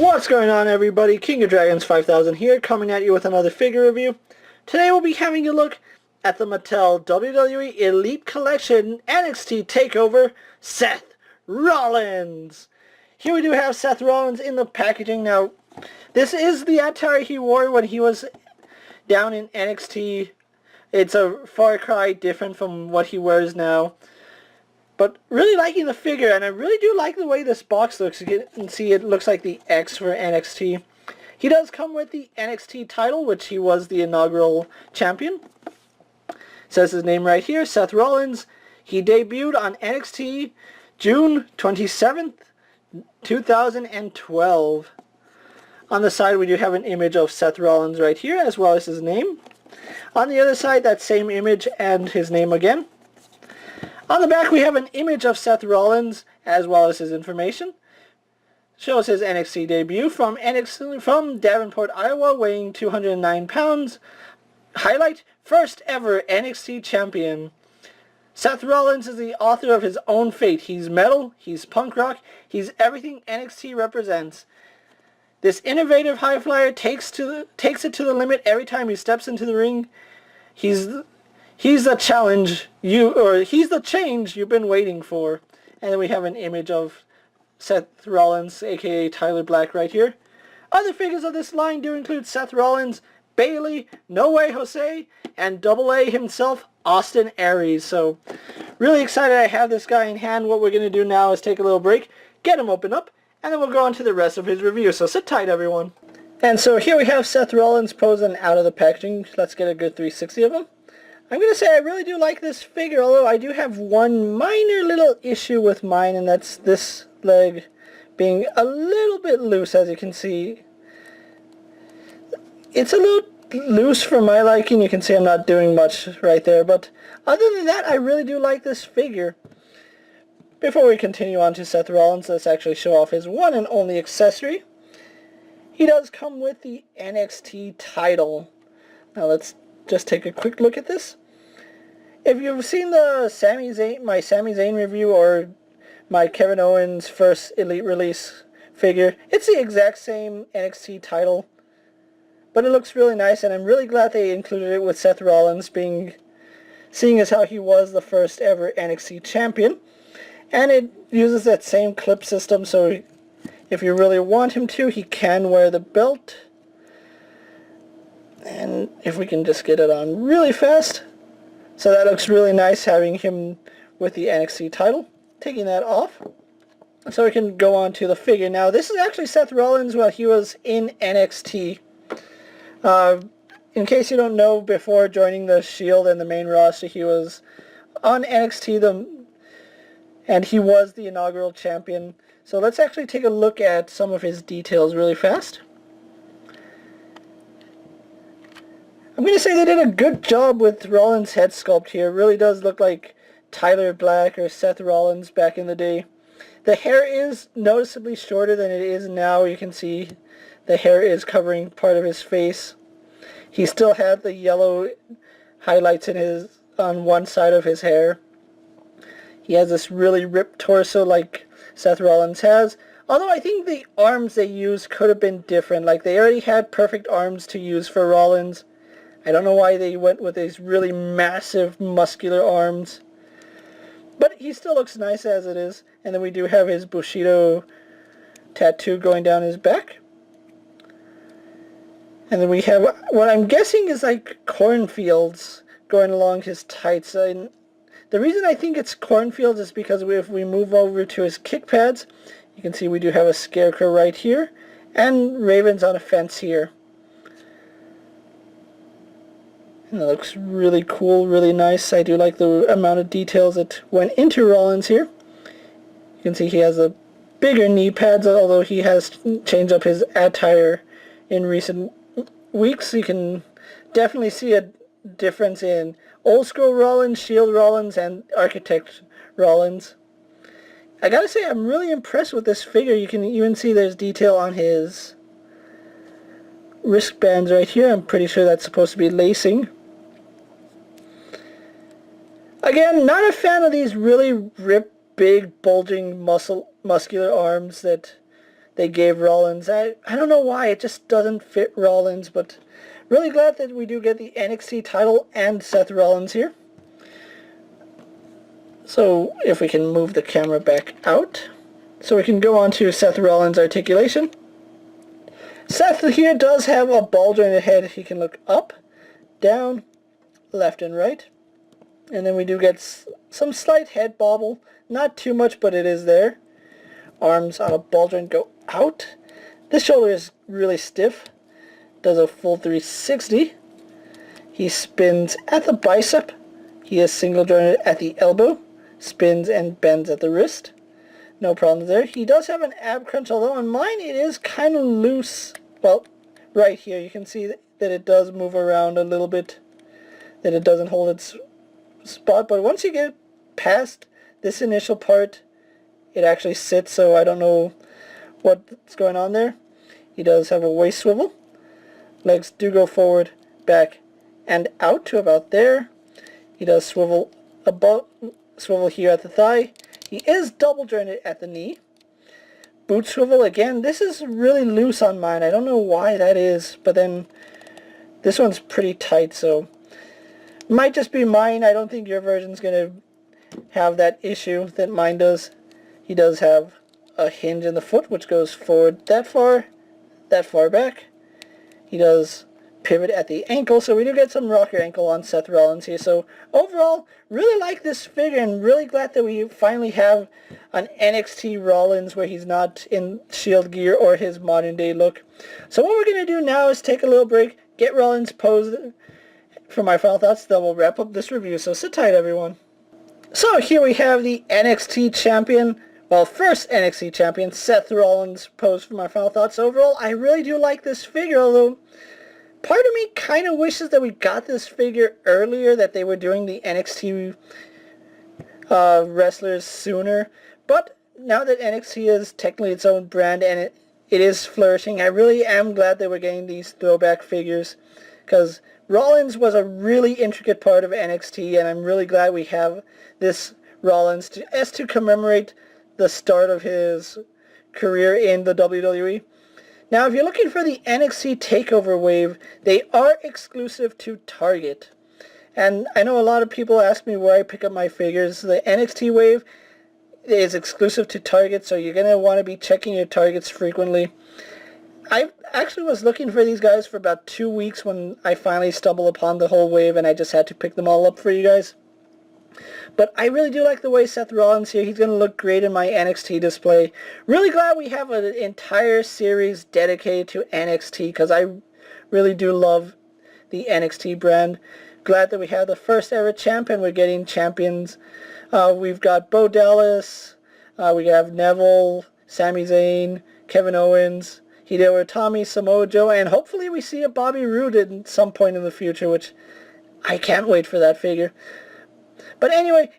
What's going on, everybody? King of Dragons 5000 here, coming at you with another figure review. Today we'll be having a look at the Mattel WWE Elite Collection NXT Takeover Seth Rollins. Here we do have Seth Rollins in the packaging. Now, this is the attire he wore when he was down in NXT. It's a far cry different from what he wears now. But really liking the figure, and I really do like the way this box looks. You can see it looks like the X for NXT. He does come with the NXT title, which he was the inaugural champion. Says his name right here, Seth Rollins. He debuted on NXT June 27th, 2012. On the side we do have an image of Seth Rollins right here, as well as his name. On the other side, that same image and his name again. On the back we have an image of Seth Rollins as well as his information. Shows his NXT debut from Davenport, Iowa, weighing 209 pounds. Highlight, first ever NXT champion. Seth Rollins is the author of his own fate. He's metal, he's punk rock, he's everything NXT represents. This innovative high flyer takes it to the limit every time he steps into the ring. He's the challenge he's the change you've been waiting for. And then we have an image of Seth Rollins, aka Tyler Black, right here. Other figures of this line do include Seth Rollins, Bayley, No Way Jose, and Double A himself, Austin Aries. So really excited I have this guy in hand. What we're going to do now is take a little break, get him open up, and then we'll go on to the rest of his review. So sit tight, everyone. And so here we have Seth Rollins posing out of the packaging. Let's get a good 360 of him. I'm going to say I really do like this figure, although I do have one minor little issue with mine, and that's this leg being a little bit loose, as you can see. It's a little loose for my liking. You can see I'm not doing much right there, but other than that, I really do like this figure. Before we continue on to Seth Rollins, let's actually show off his one and only accessory. He does come with the NXT title. Now let's just take a quick look at this. If you've seen the my Sami Zayn review or my Kevin Owens first Elite release figure, it's the exact same NXT title, but it looks really nice, and I'm really glad they included it with Seth Rollins seeing as how he was the first ever NXT champion. And it uses that same clip system, so if you really want him to, he can wear the belt. And if we can just get it on really fast. So that looks really nice, having him with the NXT title. Taking that off. So we can go on to the figure. Now, this is actually Seth Rollins while he was in NXT. In case you don't know, before joining the Shield and the main roster, he was on NXT, and he was the inaugural champion. So let's actually take a look at some of his details really fast. I'm going to say they did a good job with Rollins' head sculpt here. It really does look like Tyler Black or Seth Rollins back in the day. The hair is noticeably shorter than it is now. You can see the hair is covering part of his face. He still had the yellow highlights on one side of his hair. He has this really ripped torso like Seth Rollins has. Although I think the arms they used could have been different. Like, they already had perfect arms to use for Rollins. I don't know why they went with these really massive muscular arms. But he still looks nice as it is. And then we do have his Bushido tattoo going down his back. And then we have what I'm guessing is like cornfields going along his tights. And the reason I think it's cornfields is because if we move over to his kick pads, you can see we do have a scarecrow right here. And ravens on a fence here. And it looks really cool, really nice. I do like the amount of details that went into Rollins here. You can see he has a bigger knee pads, although he has changed up his attire in recent weeks. You can definitely see a difference in old school Rollins, Shield Rollins, and Architect Rollins. I gotta say, I'm really impressed with this figure. You can even see there's detail on his wristbands right here. I'm pretty sure that's supposed to be lacing. Again, not a fan of these really ripped, big, bulging, muscular arms that they gave Rollins. I don't know why, it just doesn't fit Rollins, but really glad that we do get the NXT title and Seth Rollins here. So if we can move the camera back out, so we can go on to Seth Rollins' articulation. Seth here does have a bulge in the head. He can look up, down, left and right. And then we do get some slight head bobble. Not too much, but it is there. Arms on a bulge and go out. This shoulder is really stiff. Does a full 360. He spins at the bicep. He is single jointed at the elbow. Spins and bends at the wrist. No problems there. He does have an ab crunch, although on mine it is kind of loose. Well, right here you can see that it does move around a little bit. That it doesn't hold its spot. But once you get past this initial part, it actually sits, so I don't know what's going on there. He does have a waist swivel. Legs do go forward, back, and out to about there. He does swivel here at the thigh. He is double jointed at the knee. Boot swivel again. This is really loose on mine. I don't know why that is, but then this one's pretty tight, so might just be mine. I don't think your version's gonna have that issue that mine does. He does have a hinge in the foot which goes forward that far back. He does pivot at the ankle, so we do get some rocker ankle on Seth Rollins here. So overall, really like this figure and really glad that we finally have an NXT Rollins where he's not in Shield gear or his modern day look. So what we're going to do now is take a little break, get Rollins posed for my final thoughts, then we'll wrap up this review. So sit tight, everyone. So here we have the NXT champion, well, first NXT champion, Seth Rollins, posed for my final thoughts. Overall, I really do like this figure, although part of me kind of wishes that we got this figure earlier, that they were doing the NXT wrestlers sooner. But now that NXT is technically its own brand and it is flourishing, I really am glad that we're getting these throwback figures, because Rollins was a really intricate part of NXT, and I'm really glad we have this Rollins to commemorate the start of his career in the WWE. Now, if you're looking for the NXT Takeover wave, they are exclusive to Target. And I know a lot of people ask me where I pick up my figures. The NXT wave is exclusive to Target, so you're going to want to be checking your Targets frequently. I actually was looking for these guys for about 2 weeks when I finally stumbled upon the whole wave, and I just had to pick them all up for you guys. But I really do like the way Seth Rollins here. He's going to look great in my NXT display. Really glad we have an entire series dedicated to NXT, because I really do love the NXT brand. Glad that we have the first ever champion. We're getting champions. We've got Bo Dallas. We have Neville, Sami Zayn, Kevin Owens, Hideo Itami, Samoa Joe, and hopefully we see a Bobby Roode at some point in the future, which I can't wait for that figure. But anyway,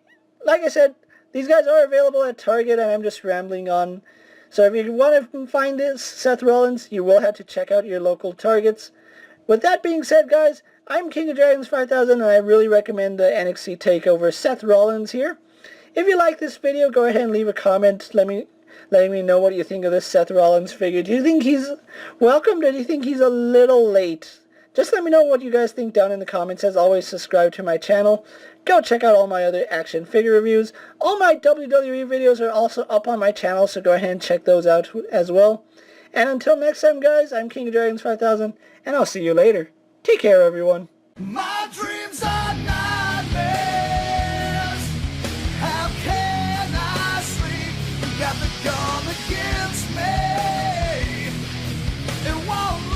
like I said, these guys are available at Target, and I'm just rambling on. So if you want to find this Seth Rollins, you will have to check out your local Targets. With that being said, guys, I'm King of Dragons 5000, and I really recommend the NXT Takeover Seth Rollins here. If you like this video, go ahead and leave a comment letting me know what you think of this Seth Rollins figure. Do you think he's welcomed, or do you think he's a little late? Just let me know what you guys think down in the comments. As always, subscribe to my channel. Go check out all my other action figure reviews. All my WWE videos are also up on my channel, so go ahead and check those out as well. And until next time, guys, I'm King of Dragons 5000, and I'll see you later. Take care, everyone. My dreams are nightmares. How can I sleep? You got the gun against me. It won't